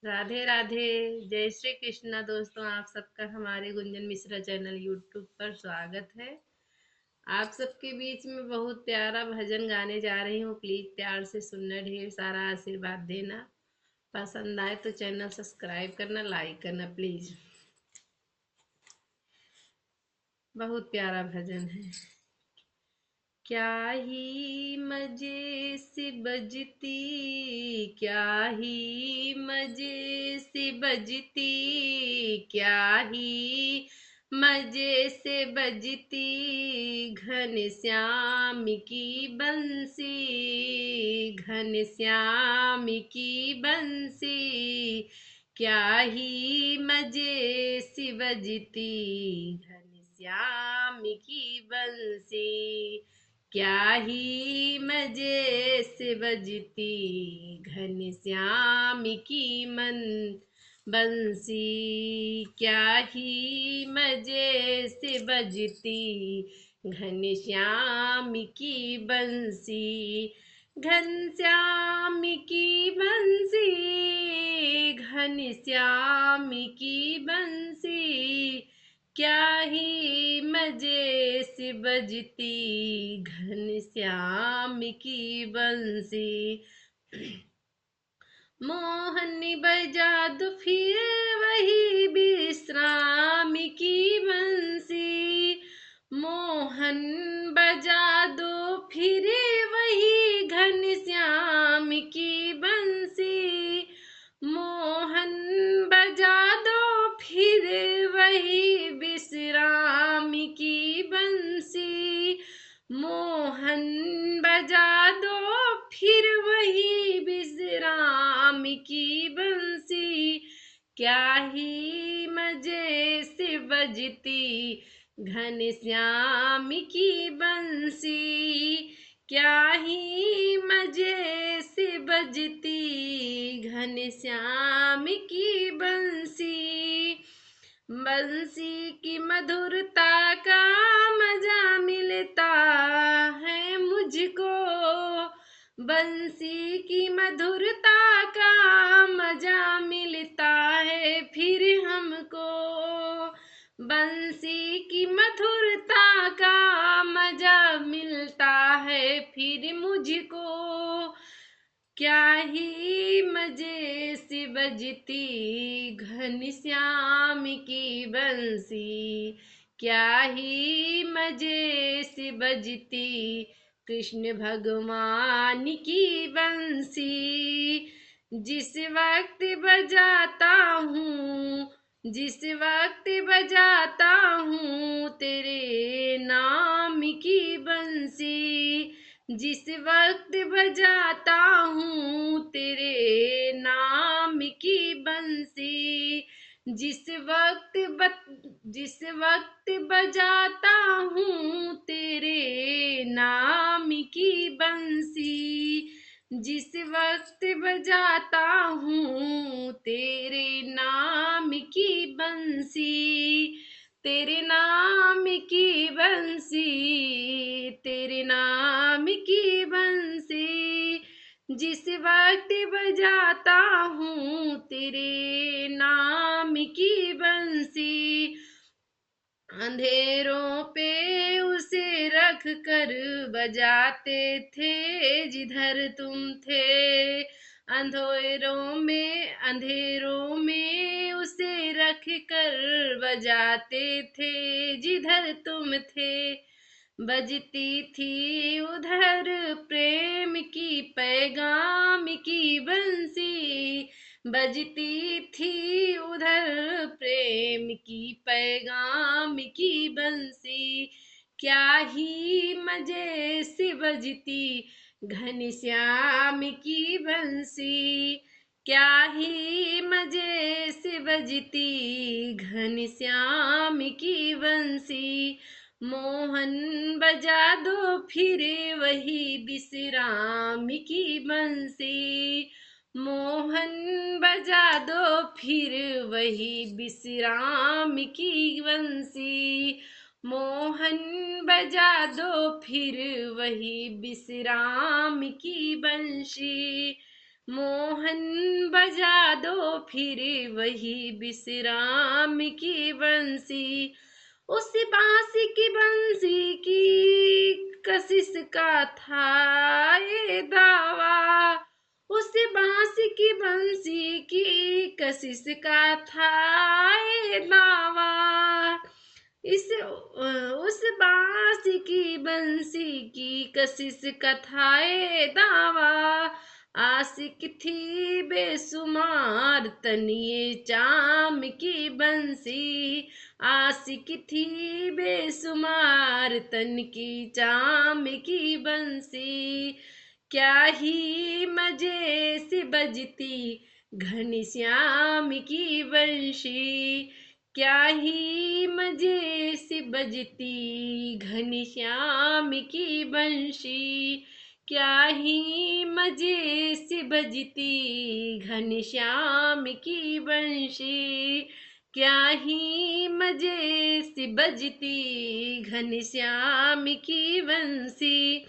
राधे राधे। जय श्री कृष्णा दोस्तों, आप सबका हमारे गुंजन मिश्रा चैनल यूट्यूब पर स्वागत है। आप सबके बीच में बहुत प्यारा भजन गाने जा रही हूँ। प्लीज प्यार से सुनना, ढेर सारा आशीर्वाद देना। पसंद आए तो चैनल सब्सक्राइब करना, लाइक करना प्लीज। बहुत प्यारा भजन है। क्या ही मजे से बजती, क्या ही मजे से बजती, क्या ही मजे से बजती घनश्याम की बंसी, घनश्याम की बंसी। क्या ही मजे से बजती घनश्याम की बंसी, क्या ही मजे से बजती घनश्याम की मन बंसी, क्या ही मजे से बजती घनश्याम की बंसी, घनश्याम की बंसी, घनश्याम की बंसी। क्या ही मजे से बजती घनश्याम की बंसी। मोहन बजा दो फिर वही विश्राम की बंसी, मोहन बजा दो फिर वही घनश्याम की बंसी, मोहन बजा दो फिर वही विश्राम की बंसी, मोहन बजा दो फिर वही विश्राम की बंसी। क्या ही मजे से बजती घनश्याम की बंसी, क्या ही मजे से बजती घनश्याम की बंसी। बंसी की मधुरता का मजा मिलता है मुझको, बंसी की मधुरता का मजा मिलता है फिर हमको, बंसी की मधुरता का मजा मिलता है फिर मुझको। क्या ही मजे से बजती घनश्याम की बंसी, क्या ही मजे से बजती कृष्ण भगवान की बंसी। जिस वक्त बजाता हूँ, जिस वक्त बजाता हूँ तेरे नाम की बंसी, जिस वक्त बजाता हूँ तेरे नाम की बंसी, जिस वक्त बजाता हूँ तेरे नाम की बंसी, जिस वक्त बजाता हूँ तेरे नाम की बंसी, तेरे नाम की बंसी, तेरे नाम की बंसी। जिस वक्त बजाता हूँ तेरे नाम की बंसी, अंधेरों पे उसे रख कर बजाते थे जिधर तुम थे, अंधेरों में उसे रख कर बजाते थे जिधर तुम थे। बजती थी उधर प्रेम की पैगाम की बंसी, बजती थी उधर प्रेम की पैगाम की बंसी। क्या ही मजे से बजती घनश्याम की बंसी, क्या ही मजे से बजती घनश्याम की बंसी। मोहन बजा दो फिर वही विश्राम की बंसी, मोहन बजा दो फिर वही विश्राम की बंसी, मोहन बजा दो फिर वही विश्राम की बंशी। मोहन बजा दो फिर वही विश्राम की बंसी, उस बांसी की बंसी की कशिश का था ये दावा, उस बांसी की बंसी की कशिश का था ये दावा, इस उस बांसी की बंसी की कशिश का था ये दावा, आशिक थी बेसुमार तनिए चाम की बंसी, आशिक थी बेसुमार तन की चाम की बंसी, क्या ही मजे से बजती घनश्याम की बंशी, क्या ही मजे से बजती घनश्याम की बंशी, क्या ही मजे से बजती घनश्याम की बंशी, क्या ही मजे से बजती घनश्याम की बंसी,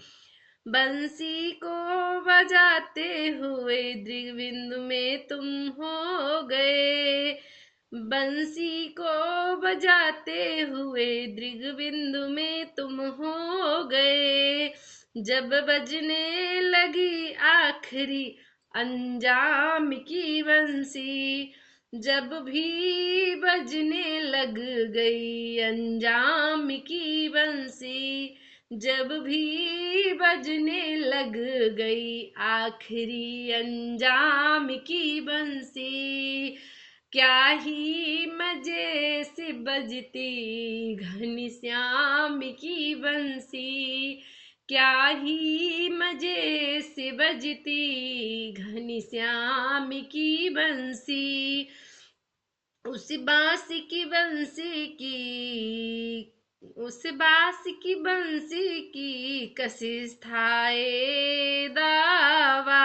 बंसी को बजाते हुए दृगबिंदु में तुम हो गए, बंसी को बजाते हुए दृगबिंदु में तुम हो गए, जब बजने लगी आखिरी अंजाम की बंसी, जब भी बजने लग गई अंजाम की बंसी, जब भी बजने लग गई आखिरी अंजाम की बंसी, क्या ही मजे से बजती घनश्याम की बंसी, क्या ही मजे से बजती घनश्याम की बंसी, उस बांसी की बंसी की, उस बांसी की बंसी की कशिश था ये दावा,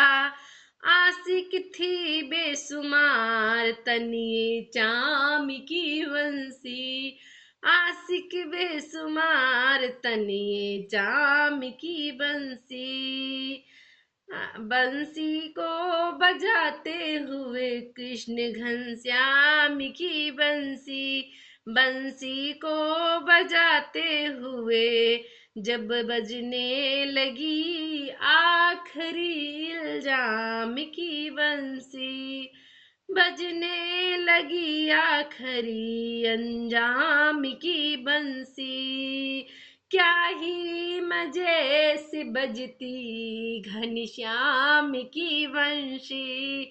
आशिक थी बेसुमार तनिए चाम की बंसी, आशिक बेसुमार तनिए चाम की बंसी, बंसी को बजाते हुए कृष्ण घनश्याम की बंसी, बंसी को बजाते हुए जब बजने लगी आखिरी इल्जाम की बंसी, बजने लगी आखिरी अंजाम की बंसी, क्या ही मजे से बजती घनश्याम की बंशी,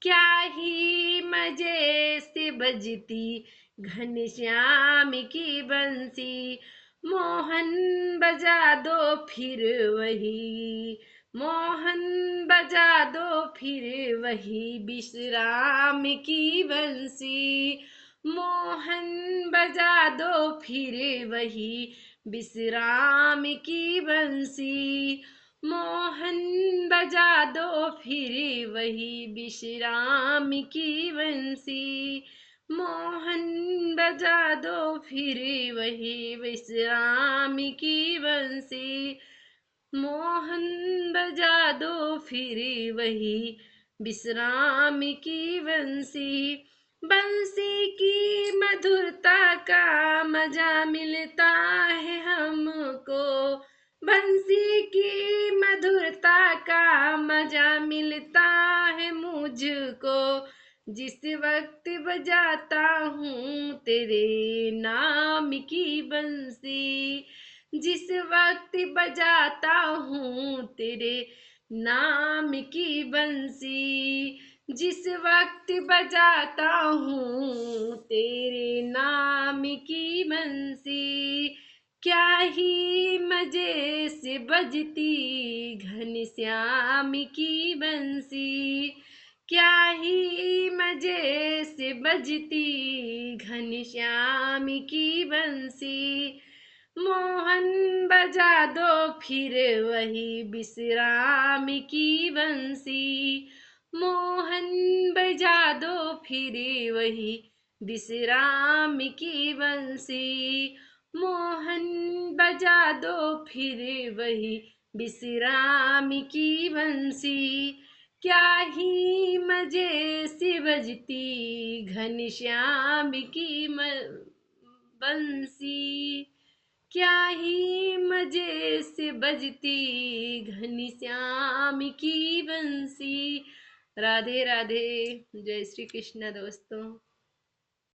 क्या ही मजे से बजती घनश्याम की बंसी, मोहन बजा दो फिर वही, मोहन बजा दो फिर वही विश्राम की बंसी, मोहन बजा दो फिर वही विश्राम की बंसी, मोहन बजा दो फिर वही विश्राम की बंसी, मोहन बजा दो फिर वही विश्राम की बंसी, मोहन बजा दो फिर वही विश्राम की बंसी, बंसी की मधुरता का मजा मिलता है हमको, बंसी की मधुरता का मजा मिलता है मुझको, जिस वक्त बजाता हूँ तेरे नाम की बंसी, जिस वक्त बजाता हूँ तेरे नाम की बंसी, जिस वक्त बजाता हूँ तेरे नाम की बंसी, क्या ही मजे से बजती घनश्याम की बंसी, क्या ही मजे से बजती घनश्याम की बंसी, मोहन बजा दो फिर वही विश्राम की बंसी, मोहन बजा दो फिर वही विश्राम की बंसी, मोहन बजा दो फिर वही विश्राम की बंसी, क्या ही मजे से बजती घनश्याम की बंसी, क्या ही मजे से बजती घनश्याम की बंसी। राधे राधे। जय श्री कृष्ण दोस्तों।